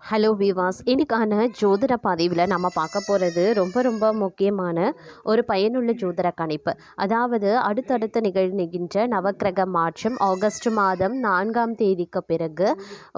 Hello விவாஸ், இன்னைக்கான ஜோதிட பதிவில் நம்ம பார்க்க போகிறது ரொம்ப ரொம்ப முக்கியமான ஒரு பயனுள்ள ஜோதிட கணிப்பு. அதாவது அடுத்தடுத்து நிகழ்கின்ற நவக்கிரக மாற்றம் ஆகஸ்ட் மாதம் 4ஆம் தேதிக்கு பிறகு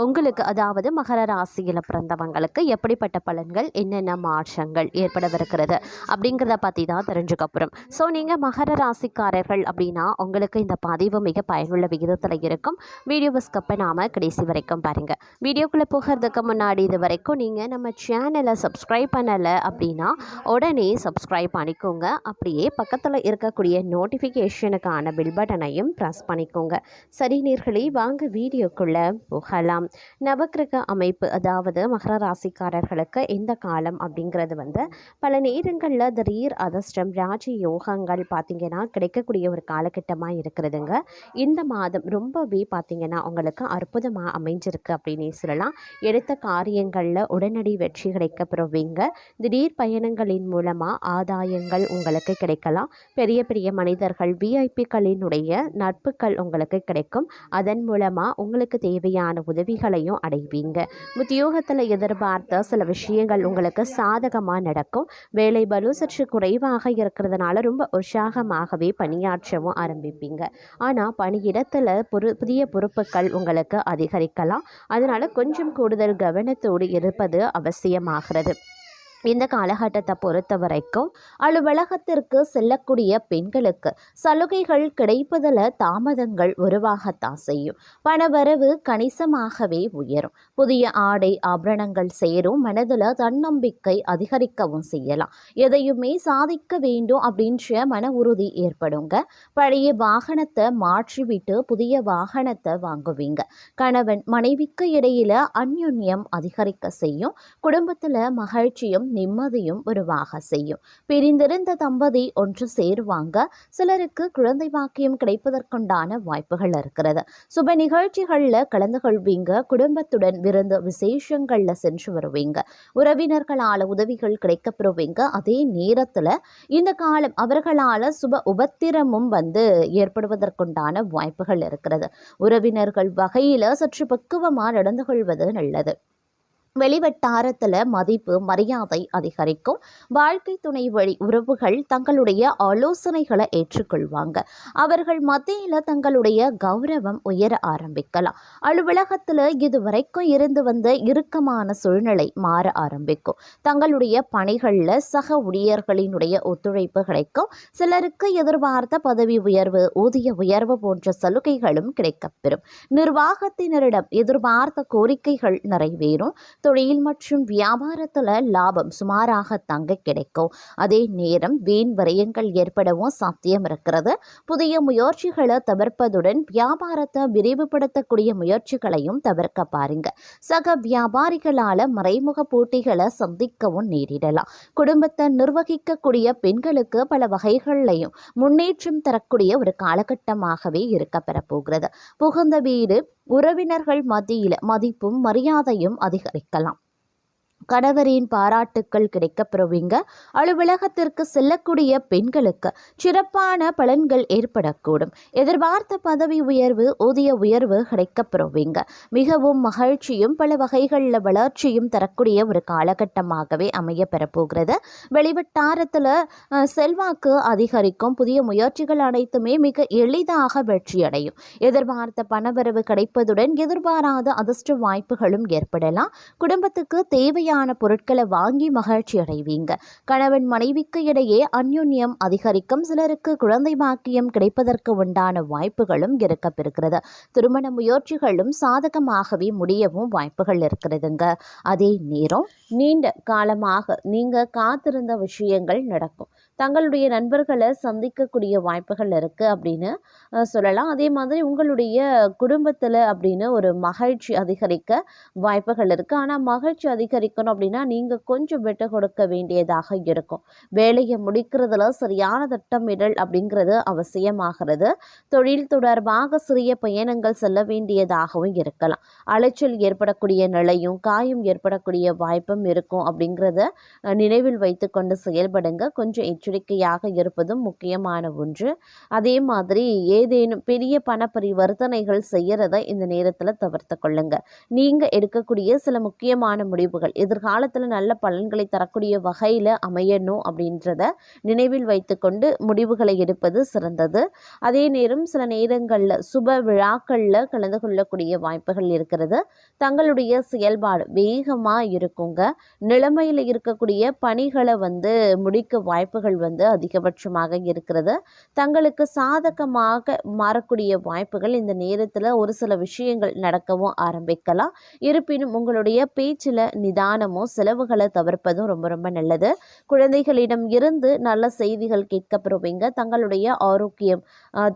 உங்களுக்கு, அதாவது மகர ராசியில் பிறந்தவங்களுக்கு எப்படிப்பட்ட பலன்கள், என்னென்ன மாற்றங்கள் ஏற்படவிருக்கிறது அப்படிங்கிறத பற்றி தான் தெரிஞ்சுக்க போகிறோம். ஸோ நீங்கள் மகர ராசிக்காரர்கள் அப்படின்னா உங்களுக்கு இந்த பதிவு மிக பயனுள்ள விகிதத்தில் இருக்கும். வீடியோ ஸ்கிப் பண்ணாமல் கடைசி வரைக்கும் பாருங்கள். வீடியோக்குள்ளே போகிறதுக்கு முன்னாடி இது வரைக்கும் நீங்கள் நம்ம சேனலை சப்ஸ்கிரைப் பண்ணலை அப்படின்னா உடனே சப்ஸ்கிரைப் பண்ணிக்கோங்க. அப்படியே பக்கத்தில் இருக்கக்கூடிய நோட்டிஃபிகேஷனுக்கான பில் பட்டனையும் ப்ரெஸ் பண்ணிக்கோங்க. சரி நேயர்களே, வாங்க வீடியோக்குள்ளே போகலாம். நவக்கிரக அமைப்பு, அதாவது மகர ராசிக்காரர்களுக்கு இந்த காலம் அப்படிங்கிறது பல நேரங்களில் திடீர் அதிர்ஷ்டம், ராஜ யோகங்கள் பார்த்திங்கன்னா கிடைக்கக்கூடிய ஒரு காலகட்டமாக இருக்கிறதுங்க. இந்த மாதம் ரொம்பவே பார்த்திங்கன்னா உங்களுக்கு அற்புதமாக அமைஞ்சிருக்கு அப்படின்னே சொல்லலாம். எடுத்த காரியங்களில் உடனடி வெற்றி கிடைக்க பெறுவீங்க. திடீர் பயணங்களின் மூலமாக ஆதாயங்கள் உங்களுக்கு கிடைக்கலாம். பெரிய பெரிய மனிதர்கள், விஐபிக்களினுடைய நட்புகள் உங்களுக்கு கிடைக்கும். அதன் மூலமாக உங்களுக்கு தேவையான உதவிகளையும் அடைவீங்க. உத்தியோகத்தில் எதிர்பார்த்த சில விஷயங்கள் உங்களுக்கு சாதகமாக நடக்கும். வேலை பலு சற்று குறைவாக இருக்கிறதுனால ரொம்ப உற்சாகமாகவே பணியாற்றவும் ஆரம்பிப்பீங்க. ஆனால் பணியிடத்தில் புதிய பொறுப்புகள் உங்களுக்கு அதிகரிக்கலாம். அதனால் கொஞ்சம் கூடுதல் கவனத்தோடு இருப்பது அவசியமாகிறது. இந்த காலகட்டத்தை பொறுத்த வரைக்கும் அலுவலகத்திற்கு செல்லக்கூடிய பெண்களுக்கு சலுகைகள் கிடைப்பதில் தாமதங்கள் உருவாகத்தான் செய்யும். பணவரவு கணிசமாகவே உயரும். புதிய ஆடை ஆபரணங்கள் சேரும். மனதில் தன்னம்பிக்கை அதிகரிக்கவும் செய்யலாம். எதையுமே சாதிக்க வேண்டும் அப்படின்ற மன உறுதி ஏற்படுங்க. பழைய வாகனத்தை மாற்றிவிட்டு புதிய வாகனத்தை வாங்குவீங்க. கணவன் மனைவிக்கு இடையில அந்யுன்யம் அதிகரிக்க செய்யும். குடும்பத்தில் மகிழ்ச்சியும் நிம்மதியும் உருவாக செய்யும். பிரிந்திருந்த தம்பதி ஒன்று சேருவாங்க. சிலருக்கு குழந்தை பாக்கியம் கிடைப்பதற்குண்டான வாய்ப்புகள் இருக்கிறது. சுப நிகழ்ச்சிகளில் கலந்து கொள்வீங்க. குடும்பத்துடன் விருந்து விசேஷங்கள்ல சென்று வருவீங்க. உறவினர்களால் உதவிகள் கிடைக்கப்பெறுவீங்க. அதே நேரத்தில் இந்த காலம் அவர்களால் சுப உபத்திரமும் ஏற்படுவதற்குண்டான வாய்ப்புகள் இருக்கிறது. உறவினர்கள் வகையில் சற்று பக்குவமாக நடந்து கொள்வது நல்லது. வெளிவட்டாரத்தில் மதிப்பு மரியாதை அதிகரிக்கும். வாழ்க்கை துணை வழி உறவுகள் தங்களுடைய ஆலோசனைகளை ஏற்றுக்கொள்வாங்க. அவர்கள் மத்தியில் தங்களுடைய கௌரவம் உயர ஆரம்பிக்கலாம். அலுவலகத்தில் இதுவரைக்கும் இருந்து வந்த இறுக்கமான சூழ்நிலை மாற ஆரம்பிக்கும். தங்களுடைய பணிகளில் சக ஊழியர்களினுடைய ஒத்துழைப்பு கிடைக்கும். சிலருக்கு எதிர்பார்த்த பதவி உயர்வு, ஊதிய உயர்வு போன்ற சலுகைகளும் கிடைக்கப்பெறும். நிர்வாகத்தினரிடம் எதிர்பார்த்த கோரிக்கைகள் நிறைவேறும். தொழில் மற்றும் வியாபாரத்தில் லாபம் சுமாராக தங்க கிடைக்கும். அதே நேரம் வீண் விரயங்கள் ஏற்படவும் சாத்தியம் இருக்கிறது. புதிய முயற்சிகளை தவிர்ப்பதுடன் வியாபாரத்தை விரிவுபடுத்தக்கூடிய முயற்சிகளையும் தவிர்க்க பாருங்க. சக வியாபாரிகளால் மறைமுக போட்டிகளை சந்திக்கவும் நேரிடலாம். குடும்பத்தை நிர்வகிக்கக்கூடிய பெண்களுக்கு பல வகைகளிலையும் முன்னேற்றம் தரக்கூடிய ஒரு காலகட்டமாகவே இருக்க பெறப்போகிறது. புகுந்த வீடு உறவினர்கள் மத்தியில் மதிப்பும் மரியாதையும் அதிகரிக்கலாம். கணவரின் பாராட்டுக்கள் கிடைக்கப்பெறுவீங்க. அலுவலகத்திற்கு செல்லக்கூடிய பெண்களுக்கு சிறப்பான பலன்கள் ஏற்படக்கூடும். எதிர்பார்த்த பதவி உயர்வு, ஊதிய உயர்வு கிடைக்கப்பெறுவீங்க. மிகவும் மகிழ்ச்சியும் பல வகைகளில் வளர்ச்சியும் தரக்கூடிய ஒரு காலகட்டமாகவே அமைய பெறப்போகிறது. வெளிவட்டாரத்தில் செல்வாக்கு அதிகரிக்கும். புதிய முயற்சிகள் அனைத்துமே மிக எளிதாக வெற்றியடையும். எதிர்பார்த்த பணவரவு கிடைப்பதுடன் எதிர்பாராத அதிர்ஷ்ட வாய்ப்புகளும் ஏற்படலாம். குடும்பத்துக்கு தேவையான பொருட்களை வாங்கி மகிழ்ச்சி அடைவீங்க. கணவன் மனைவிக்கு இடையே அந்யுன்யம் அதிகரிக்கும். சிலருக்கு குழந்தை பாக்கியம் கிடைப்பதற்கு உண்டான வாய்ப்புகளும் இருக்கப்பெறுகிறது. திருமண முயற்சிகளும் சாதகமாகவே முடியவும் வாய்ப்புகள் இருக்கிறதுங்க. அதே நேரம் நீண்ட காலமாக நீங்க காத்திருந்த விஷயங்கள் நடக்கும். தங்களுடைய நண்பர்களை சந்திக்கக்கூடிய வாய்ப்புகள் இருக்கு அப்படின்னு சொல்லலாம். அதே மாதிரி உங்களுடைய குடும்பத்தில் அப்படின்னு ஒரு மகிழ்ச்சி அதிகரிக்க வாய்ப்புகள் இருக்கு. ஆனால் மகிழ்ச்சி அதிகரிக்கணும் அப்படின்னா நீங்கள் கொஞ்சம் விட்டு கொடுக்க வேண்டியதாக இருக்கும். வேலையை முடிக்கிறதுல சரியான திட்டமிடல் அப்படிங்கிறது அவசியமாகிறது. தொழில் தொடர்பாக சிறிய பயணங்கள் செல்ல வேண்டியதாகவும் இருக்கலாம். அலைச்சல் ஏற்படக்கூடிய நிலையும் காயம் ஏற்படக்கூடிய வாய்ப்பும் இருக்கும் அப்படிங்கிறத நினைவில் வைத்து கொண்டு செயல்படுங்க. கொஞ்சம் எச்சரிக்கையாக இருப்பதும் முக்கியமான ஒன்று. அதே மாதிரி ஏதேனும் பெரிய பண பரிவர்த்தனைகள் செய்யறத இந்த நேரத்தில் தவிர்த்து கொள்ளுங்க. நீங்கள் எடுக்கக்கூடிய சில முக்கியமான முடிவுகள் எதிர்காலத்தில் நல்ல பலன்களை தரக்கூடிய வகையில் அமையணும் அப்படின்றத நினைவில் வைத்துக்கொண்டு முடிவுகளை எடுப்பது சிறந்தது. அதே நேரம் சில நேரங்களில் சுப விழாக்களில் கலந்து கொள்ளக்கூடிய வாய்ப்புகள் இருக்கிறது. தங்களுடைய செயல்பாடு வேகமாக இருக்குங்க. நிலைமையில் இருக்கக்கூடிய பணிகளை முடிக்க வாய்ப்புகள் அதிகபட்சமாக இருக்கிறது. தங்களுக்கு சாதகமாக மாறக்கூடிய வாய்ப்புகள் இந்த நேரத்தில் ஒரு சில விஷயங்கள் நடக்கவும் ஆரம்பிக்கலாம். இருப்பினும் உங்களுடைய பேச்சில் நிதானமும் செலவுகளை தவிர்ப்பதும் ரொம்ப ரொம்ப நல்லது. குழந்தைகளிடம் இருந்து நல்ல செய்திகள் கேட்கப்படுவீங்க. தங்களுடைய ஆரோக்கியம்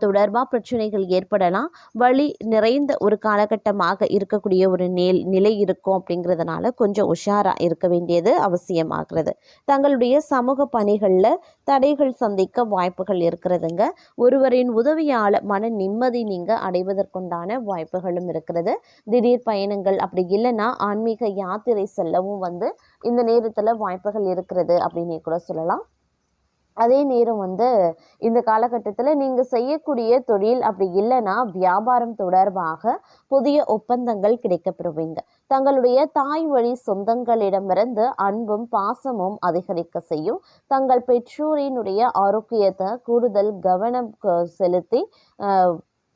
தொடர்பாக பிரச்சனைகள் ஏற்படலாம். வலி நிறைந்த ஒரு காலகட்டமாக இருக்கக்கூடிய ஒரு நிலை இருக்கும். அப்படிங்கிறதுனால கொஞ்சம் உஷாராக இருக்க வேண்டியது அவசியமாகிறது. தங்களுடைய சமூக பணிகளில் தடைகள் சந்திக்க வாய்ப்புகள் இருக்கிறதுங்க. ஒருவரின் உதவியால் மன நிம்மதி நீங்கள் அடைவதற்குண்டான வாய்ப்புகளும் இருக்கிறது. திடீர் பயணங்கள் அப்படி இல்லைன்னா ஆன்மீக யாத்திரை செல்லவும் இந்த நேரத்தில் வாய்ப்புகள் இருக்கிறது அப்படின்னே கூட சொல்லலாம். அதே நேரம் இந்த காலகட்டத்தில் நீங்கள் செய்யக்கூடிய தொழில் அப்படி இல்லைன்னா வியாபாரம் தொடர்பாக புதிய ஒப்பந்தங்கள் கிடைக்கப்பெறுவீங்க. தங்களுடைய தாய் வழி சொந்தங்களிடமிருந்து அன்பும் பாசமும் அதிகரிக்க செய்யும். தங்கள் பெற்றோரினுடைய ஆரோக்கியத்தை கூடுதல் கவனம்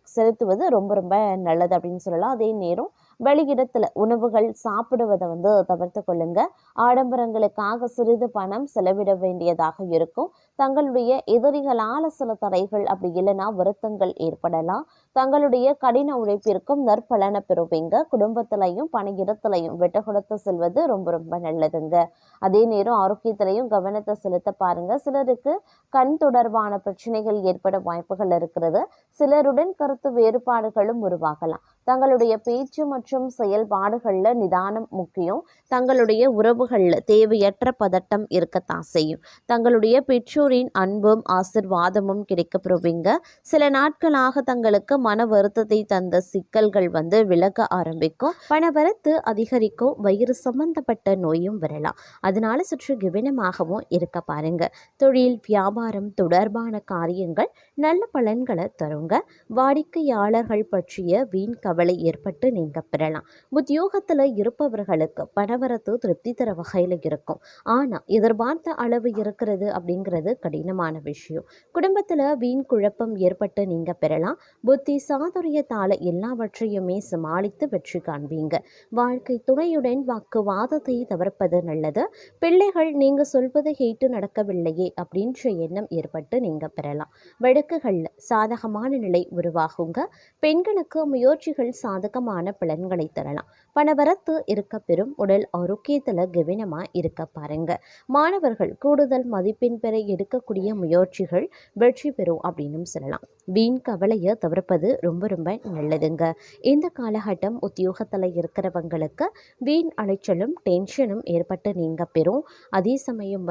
செலுத்துவது ரொம்ப ரொம்ப நல்லது அப்படின்னு சொல்லலாம். அதே நேரம் வெளியிடத்தில் உணவுகள் சாப்பிடுவதை தவிர்த்து கொள்ளுங்க. ஆடம்பரங்களுக்காக சிறிது பணம் செலவிட வேண்டியதாக இருக்கும். தங்களுடைய எதிரிகளால் சில தடைகள் அப்படி இல்லைன்னா வருத்தங்கள் ஏற்படலாம். தங்களுடைய கடின உழைப்பிற்கும் நற்பலனை பெறுவீங்க. குடும்பத்திலையும் பணியிடத்திலையும் விட்டு கொடுத்து செல்வது ரொம்ப ரொம்ப நல்லதுங்க. அதே நேரம் ஆரோக்கியத்திலையும் கவனத்தை செலுத்த பாருங்க. சிலருக்கு கண் தொடர்பான பிரச்சனைகள் ஏற்பட வாய்ப்புகள் இருக்கிறது. சிலருடன் கருத்து வேறுபாடுகளும் உருவாகலாம். தங்களுடைய பேச்சு மற்றும் செயல்பாடுகளில் நிதானம் முக்கியம். தங்களுடைய உறவுகளில் தேவையற்ற பதட்டம் இருக்கத்தான் செய்யும். தங்களுடைய பெற்றோரின் அன்பும் ஆசிர்வாதமும் கிடைக்கப்பெறுவீங்க. சில நாட்களாக தங்களுக்கு மன வருத்தத்தை தந்த சிக்கல்கள் விலக ஆரம்பிக்கும். பணவரத்து அதிகரிக்கும். வயிறு சம்பந்தப்பட்ட நோயும் வரலாம். அதனால சற்று கவனமாகவும் இருக்க பாருங்க. தொழில் வியாபாரம் தொடர்பான காரியங்கள் நல்ல பலன்களை தருங்க. வாடிக்கையாளர்கள் பற்றிய வீண் கவலை ஏற்பட்டு நீங்க பெறலாம். உத்தியோகத்தில் இருப்பவர்களுக்கு பணவரத்து திருப்தி தர வகையில் இருக்கும். ஆனால் எதிர்பார்த்த அளவு இருக்கிறது அப்படிங்கிறது கடினமான விஷயம். குடும்பத்தில் வீண் குழப்பம் ஏற்பட்டு நீங்க பெறலாம். புத்தி சாதுரியத்தால் எல்லாவற்றையுமே சமாளித்து வெற்றி காண்பீங்க. வாழ்க்கை துணையுடன் வாக்குவாதத்தை தவிர்ப்பது நல்லது. பிள்ளைகள் நீங்க சொல்வதை கேட்டு நடக்கவில்லையே அப்படின்ற எண்ணம் ஏற்பட்டு நீங்க பெறலாம். வழக்குகளில் சாதகமான நிலை உருவாகுங்க. பெண்களுக்கு முயற்சிகள் சாதகமான பலன்களை தரலாம். பணவரத்து இருக்க பெறும். உடல் ஆரோக்கியத்தில் கவனமா இருக்க பாருங்க. மாணவர்கள் கூடுதல் மதிப்பெண் பெற எடுக்கக்கூடிய முயற்சிகள் வெற்றி பெறும் அப்படின்னு சொல்லலாம். வீண் கவலையை தவிர்ப்பது ரொம்ப ரொம்ப நல்லதுங்க. இந்த காலகட்டம் உத்தியோகத்தில் இருக்கிறவங்களுக்கு வீண் அலைச்சலும் டென்ஷனும் ஏற்பட்டு நீங்க பெறும். அதே சமயம்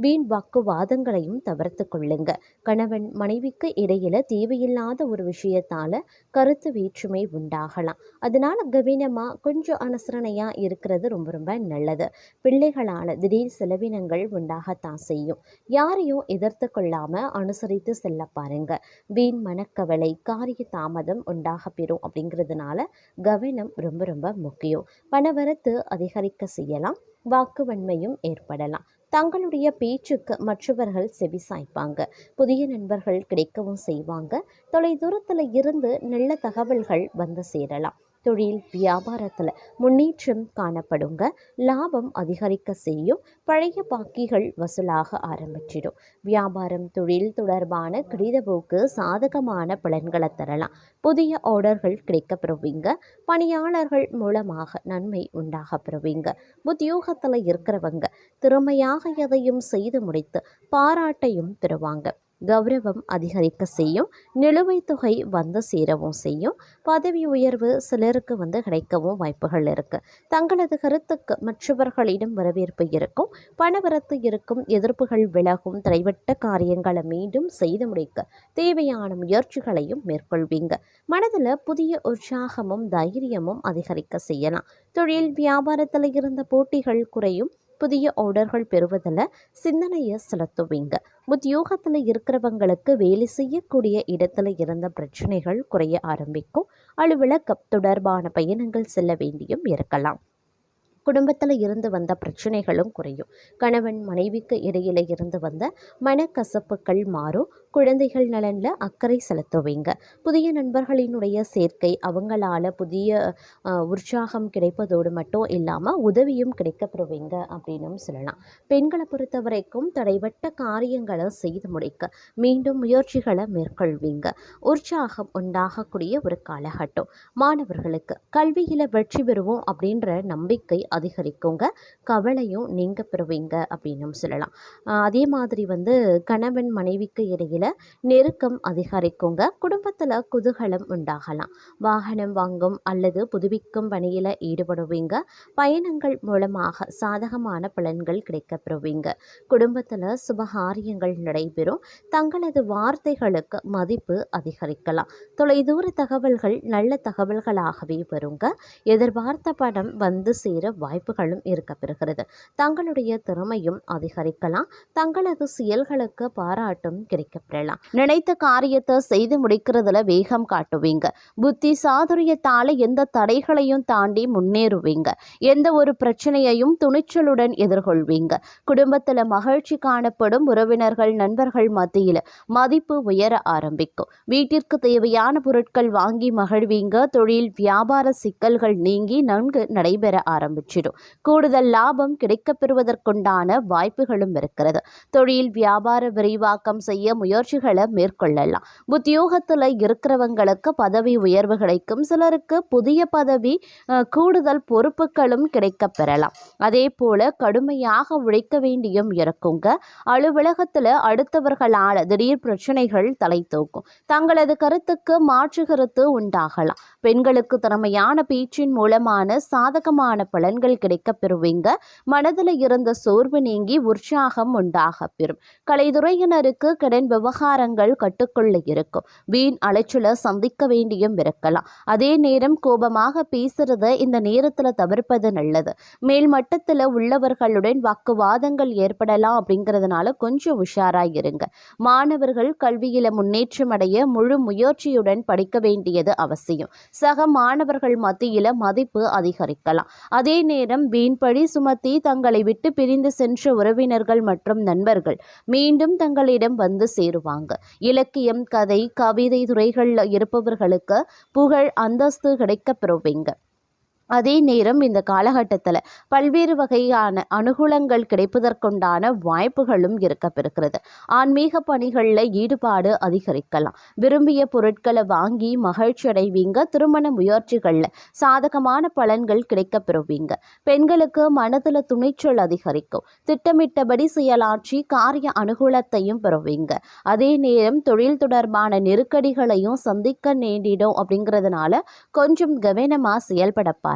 வீண் வாக்குவாதங்களையும் தவிர்த்து கொள்ளுங்க. கணவன் மனைவிக்கு இடையில தேவையில்லாத ஒரு விஷயத்தால கருத்து வேற்றுமை உண்டாகலாம். அதனால கவனமா கொஞ்சம் அனுசரணையா இருக்கிறது ரொம்ப ரொம்ப நல்லது. பிள்ளைகளால திடீர் செலவினங்கள் உண்டாகத்தான் செய்யும். யாரையும் எதிர்த்து கொள்ளாம அனுசரித்து செல்ல பாருங்க. வீண் மனக்கவலை காரிய தாமதம் உண்டாக பெறும். அப்படிங்கிறதுனால கவனம் ரொம்ப ரொம்ப முக்கியம். பணவரத்து அதிகரிக்க செய்யலாம். வாக்குவன்மையும் ஏற்படலாம். தங்களுடைய பேச்சுக்கு மற்றவர்கள் செவிசாய்ப்பாங்க. புதிய நண்பர்கள் கிடைக்கவும் செய்வாங்க. தொலைதூரத்தில் இருந்து நல்ல தகவல்கள் சேரலாம். தொழில் வியாபாரத்தில் முன்னேற்றம் காணப்படுங்க. லாபம் அதிகரிக்க செய்யும். பழைய பாக்கிகள் வசூலாக ஆரம்பிச்சிடும். வியாபாரம் தொழில் தொடர்பான கடிதப்போக்கு சாதகமான பலன்களை தரலாம். புதிய ஆர்டர்கள் கிடைக்கப்பெறுவீங்க. பணியாளர்கள் மூலமாக நன்மை உண்டாக பெறுவீங்க. உத்தியோகத்தில் இருக்கிறவங்க திறமையாக எதையும் செய்து முடித்து பாராட்டையும் பெறுவாங்க. கௌரவம் அதிகரிக்க செய்யும். நிலுவைத் தொகை சேரவும் செய்யும். பதவி உயர்வு சிலருக்கு கிடைக்கவும் வாய்ப்புகள் இருக்கு. தங்களது கருத்துக்கு மற்றவர்களிடம் வரவேற்பு இருக்கும். பணவரத்து இருக்கும். எதிர்ப்புகள் விலகும். தடைபட்ட காரியங்களை மீண்டும் செய்து முடிக்க தேவையான முயற்சிகளையும் மேற்கொள்வீங்க. மனதில் புதிய உற்சாகமும் தைரியமும் அதிகரிக்க செய்யலாம். தொழில் வியாபாரத்தில் இருந்த போட்டிகள் குறையும். புதிய ஆர்டர்கள் பெறுவதில் சிந்தனையை செலுத்துவீங்க. உத்தியோகத்தில் இருக்கிறவங்களுக்கு வேலை செய்யக்கூடிய இடத்துல இருந்த பிரச்சனைகள் குறைய ஆரம்பிக்கும். அலுவலகம் தொடர்பான பயணங்கள் செல்ல வேண்டியும் இருக்கலாம். குடும்பத்தில் இருந்து வந்த பிரச்சனைகளும் குறையும். கணவன் மனைவிக்கு இடையில இருந்து வந்த மனக்கசப்புகள் மாறும். குழந்தைகள் நலனில் அக்கறை செலுத்துவீங்க. புதிய நண்பர்களினுடைய சேர்க்கை அவங்களால புதிய உற்சாகம் கிடைப்பதோடு மட்டும் இல்லாமல் உதவியும் கிடைக்கப்பெறுவீங்க அப்படின்னும் சொல்லலாம். பெண்களை பொறுத்த வரைக்கும் தடைபட்ட காரியங்களை செய்து முடிக்க மீண்டும் முயற்சிகளை மேற்கொள்வீங்க. உற்சாகம் உண்டாகக்கூடிய ஒரு காலகட்டம். மாணவர்களுக்கு கல்வியில் வெற்றி பெறுவோம் அப்படின்ற நம்பிக்கை அதிகரிக்குங்க. கவலையும் நீங்க பெறுவீங்க அப்படின்னும் சொல்லலாம். அதே மாதிரி கணவன் மனைவிக்கு இடையில நெருக்கம் அதிகரிக்குங்க. குடும்பத்தில் குதூகலம் உண்டாகலாம். வாகனம் வாங்கும் அல்லது புதுப்பிக்கும் பணியில் ஈடுபடுவீங்க. பயணங்கள் மூலமாக சாதகமான பலன்கள் கிடைக்கப்பெறுவீங்க. குடும்பத்தில் சுபகாரியங்கள் நடைபெறும். தங்களது வார்த்தைகளுக்கு மதிப்பு அதிகரிக்கலாம். தொலைதூர தகவல்கள் நல்ல தகவல்களாகவே வருங்க. எதிர்பார்த்த பணம் வந்து சேர வாய்ப்புகளும் இருக்கப்பெறுகிறது. தங்களுடைய திறமையும் அதிகரிக்கலாம். தங்களது செயல்களுக்கு பாராட்டும் கிடைக்கப்பெறலாம். நினைத்த காரியத்தை செய்து முடிக்கிறதுல வேகம் காட்டுவீங்க. புத்தி சாதுரியத்தால எந்த தடைகளையும் தாண்டி முன்னேறுவீங்க. எந்த ஒரு பிரச்சனையையும் துணிச்சலுடன் எதிர்கொள்வீங்க. குடும்பத்தில் மகிழ்ச்சி காணப்படும். உறவினர்கள் நண்பர்கள் மத்தியில் மதிப்பு உயர ஆரம்பிக்கும். வீட்டிற்கு தேவையான பொருட்கள் வாங்கி மகிழ்வீங்க. தொழில் வியாபார சிக்கல்கள் நீங்கி நன்கு நடைபெற ஆரம்பிச்சிடும். கூடுதல் லாபம் கிடைக்கப்பெறுவதற்குண்டான வாய்ப்புகளும் இருக்கிறது. தொழில் வியாபார விரிவாக்கம் செய்ய முயற்சிகளை மேற்கொள்ளலாம். உத்தியோகத்தில் இருக்கிறவங்களுக்கு பதவி உயர்வு கிடைக்கும். சிலருக்கு புதிய பதவி கூடுதல் பொறுப்புகளும் கிடைக்கப்பெறலாம். அதே போல கடுமையாக உழைக்க வேண்டியும் இருக்குங்க. அலுவலகத்தில் அடுத்தவர்களால் திடீர் பிரச்சனைகள் தலை தூக்கும். தங்களது கருத்துக்கு மாற்று கருத்து உண்டாகலாம். பெண்களுக்கு திறமையான பேச்சின் மூலமான சாதகமான பலன்கள் கிடைக்கப் பெறுவீங்க. மனதில் இருந்த சோர்வு நீங்கி உற்சாகம் உண்டாக பெறும். கலைத்துறையினருக்கு கடன் விவகாரங்கள் கட்டுக்குள்ள இருக்கும். வீண் அலைச்சலை சந்திக்க வேண்டியும் இருக்கலாம். அதே நேரம் கோபமாக பேசுறத இந்த நேரத்தில் தவிர்ப்பது நல்லது. மேல் மட்டத்தில் உள்ளவர்களுடன் வாக்குவாதங்கள் ஏற்படலாம். அப்படிங்கிறதுனால கொஞ்சம் உஷாராக இருங்க. மாணவர்கள் கல்வியில முன்னேற்றம் அடைய முழு முயற்சியுடன் படிக்க வேண்டியது அவசியம். சக மாணவர்கள் மத்தியில மதிப்பு அதிகரிக்கலாம். அதே நேரம் வீண்பழி சுமத்தி தங்களை விட்டு பிரிந்து சென்ற உறவினர்கள் மற்றும் நண்பர்கள் மீண்டும் தங்களிடம் வந்து சேருவாங்க. இலக்கியம், கதை, கவிதை துறைகளில் இருப்பவர்களுக்கு புகழ் அந்தஸ்து கிடைக்கப் பெறுவீங்க. அதே நேரம் இந்த காலகட்டத்தில் பல்வேறு வகையான அனுகூலங்கள் கிடைப்பதற்குண்டான வாய்ப்புகளும் இருக்கப்பெறுகிறது. ஆன்மீக பணிகளில் ஈடுபாடு அதிகரிக்கலாம். விரும்பிய பொருட்களை வாங்கி மகிழ்ச்சி அடைவீங்க. திருமண முயற்சிகளில் சாதகமான பலன்கள் கிடைக்கப்பெறுவீங்க. பெண்களுக்கு மனதில் துணிச்சல் அதிகரிக்கும். திட்டமிட்டபடி செயலாற்றி காரிய அனுகூலத்தையும் பெறுவீங்க. அதே நேரம் தொழில் தொடர்பான நெருக்கடிகளையும் சந்திக்க நேரிடும். அப்படிங்கிறதுனால கொஞ்சம் கவனமாக செயல்பட பாருங்க.